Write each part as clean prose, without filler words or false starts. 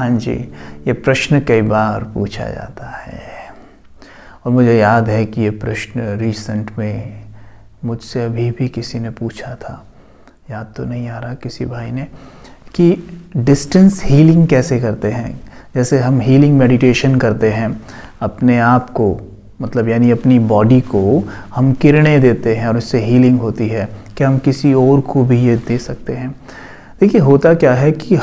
हाँ जी, ये प्रश्न कई बार पूछा जाता है और मुझे याद है कि ये प्रश्न रिसेंट में मुझसे अभी भी किसी ने पूछा था, याद तो नहीं आ रहा किसी भाई ने, कि डिस्टेंस हीलिंग कैसे करते हैं। जैसे हम हीलिंग मेडिटेशन करते हैं, अपने आप को मतलब यानी अपनी बॉडी को हम किरणें देते हैं और इससे हीलिंग होती है, क्या हम किसी और को भी ये दे सकते हैं? देखिए होता क्या है कि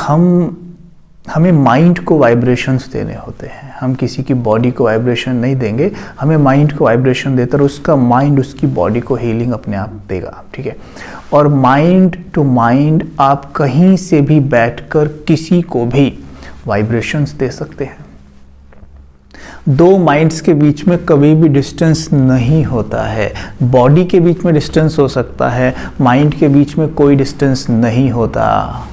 हमें माइंड को वाइब्रेशंस देने होते हैं। हम किसी की बॉडी को वाइब्रेशन नहीं देंगे, हमें माइंड को वाइब्रेशन देकर उसका माइंड उसकी बॉडी को हीलिंग अपने आप देगा, ठीक है। और माइंड टू माइंड आप कहीं से भी बैठकर किसी को भी वाइब्रेशंस दे सकते हैं। दो माइंड्स के बीच में कभी भी डिस्टेंस नहीं होता है। बॉडी के बीच में डिस्टेंस हो सकता है, माइंड के बीच में कोई डिस्टेंस नहीं होता।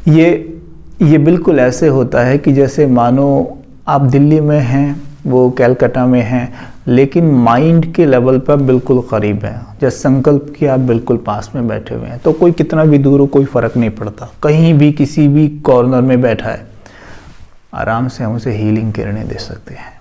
ये बिल्कुल ऐसे होता है कि जैसे मानो आप दिल्ली में हैं, वो कलकत्ता में हैं, लेकिन माइंड के लेवल पर बिल्कुल करीब हैं। जैसे संकल्प के आप बिल्कुल पास में बैठे हुए हैं, तो कोई कितना भी दूर हो कोई फ़र्क नहीं पड़ता। कहीं भी किसी भी कॉर्नर में बैठा है, आराम से हम उसे हीलिंग किरणें दे सकते हैं।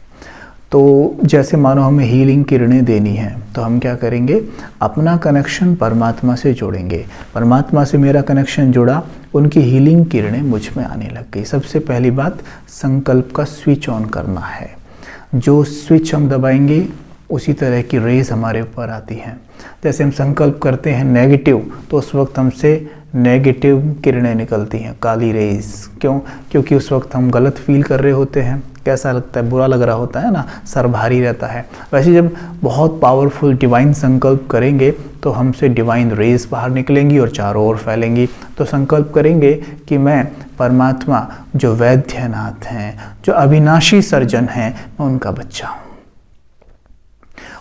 तो जैसे मानो हमें हीलिंग किरणें देनी है, तो हम क्या करेंगे, अपना कनेक्शन परमात्मा से जोड़ेंगे। परमात्मा से मेरा कनेक्शन जुड़ा, उनकी हीलिंग किरणें मुझ में आने लग गई। सबसे पहली बात, संकल्प का स्विच ऑन करना है। जो स्विच हम दबाएंगे उसी तरह की रेज हमारे ऊपर आती हैं। जैसे हम संकल्प करते हैं नेगेटिव, तो उस वक्त हमसे नेगेटिव किरणें निकलती हैं, काली रेज। क्यों? क्योंकि उस वक्त हम गलत फील कर रहे होते हैं। कैसा लगता है? बुरा लग रहा होता है ना, सर भारी रहता है। वैसे जब बहुत पावरफुल डिवाइन संकल्प करेंगे तो हमसे डिवाइन रेज बाहर निकलेंगी और चारों ओर फैलेंगी। तो संकल्प करेंगे कि मैं परमात्मा जो वैद्यनाथ हैं, जो अविनाशी सर्जन हैं, मैं उनका बच्चा हूँ।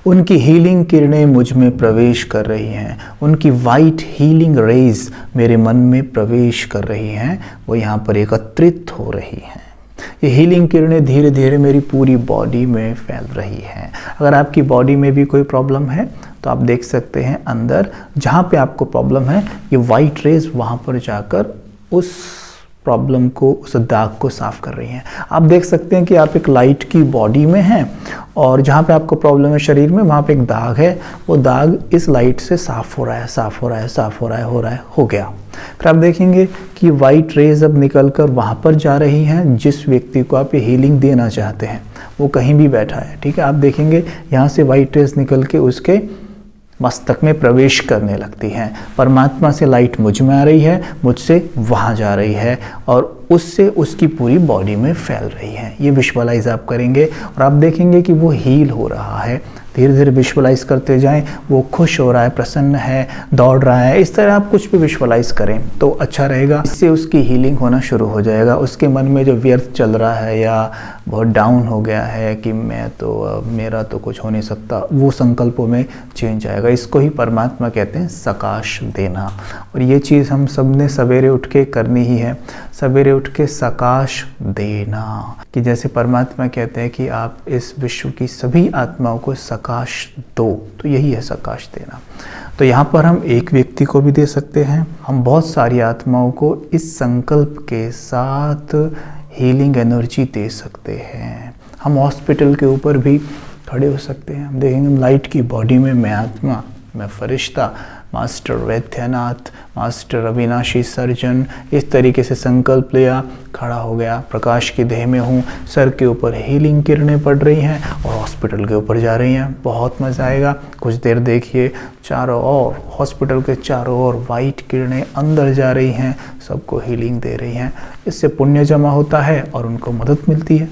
उनकी हीलिंग किरणें मुझ में प्रवेश कर रही हैं, उनकी वाइट हीलिंग रेज मेरे मन में प्रवेश कर रही हैं, वो यहाँ पर एकत्रित हो रही हैं। ये हीलिंग किरणें धीरे धीरे मेरी पूरी बॉडी में फैल रही हैं। अगर आपकी बॉडी में भी कोई प्रॉब्लम है तो आप देख सकते हैं अंदर जहाँ पे आपको प्रॉब्लम है, ये वाइट रेज वहाँ पर जाकर उस प्रॉब्लम को, उस दाग को साफ कर रही हैं। आप देख सकते हैं कि आप एक लाइट की बॉडी में हैं और जहाँ पे आपको प्रॉब्लम है शरीर में, वहाँ पे एक दाग है। वो दाग इस लाइट से साफ हो रहा है, साफ हो रहा है, साफ हो रहा है, हो गया। फिर आप देखेंगे कि वाइट रेज अब निकल कर वहाँ पर जा रही हैं जिस व्यक्ति को आप ये हीलिंग देना चाहते हैं। वो कहीं भी बैठा है, ठीक है। आप देखेंगे यहाँ से वाइट रेज निकल के उसके मस्तक में प्रवेश करने लगती हैं। परमात्मा से लाइट मुझ में आ रही है, मुझसे वहाँ जा रही है और उससे उसकी पूरी बॉडी में फैल रही है। ये विजुअलाइज आप करेंगे और आप देखेंगे कि वो हील हो रहा है। धीरे धीरे विजुअलाइज करते जाएं, वो खुश हो रहा है, प्रसन्न है, दौड़ रहा है। इस तरह आप कुछ भी विजुअलाइज करें तो अच्छा रहेगा। इससे उसकी हीलिंग होना शुरू हो जाएगा। उसके मन में जो व्यर्थ चल रहा है या बहुत डाउन हो गया है कि मेरा तो कुछ हो नहीं सकता, वो संकल्पों में चेंज आएगा। इसको ही परमात्मा कहते हैं सकाश देना। और ये चीज़ हम सब ने सवेरे उठ के करनी ही है। सवेरे उठ के सकाश देना, कि जैसे परमात्मा कहते हैं कि आप इस विश्व की सभी आत्माओं को सकाश दो, तो यही है सकाश देना। तो यहाँ पर हम एक व्यक्ति को भी दे सकते हैं, हम बहुत सारी आत्माओं को इस संकल्प के साथ हीलिंग एनर्जी दे सकते हैं। हम हॉस्पिटल के ऊपर भी खड़े हो सकते हैं। हम देखेंगे लाइट की बॉडी में मैं आत्मा, मैं फरिश्ता, मास्टर वैद्यनाथ, मास्टर अविनाशी सर्जन, इस तरीके से संकल्प लिया, खड़ा हो गया, प्रकाश की देह में हूँ, सर के ऊपर हीलिंग किरणें पड़ रही हैं और हॉस्पिटल के ऊपर जा रही हैं। बहुत मज़ा आएगा। कुछ देर देखिए, चारों ओर हॉस्पिटल के चारों ओर वाइट किरणें अंदर जा रही हैं, सबको हीलिंग दे रही हैं। इससे पुण्य जमा होता है और उनको मदद मिलती है।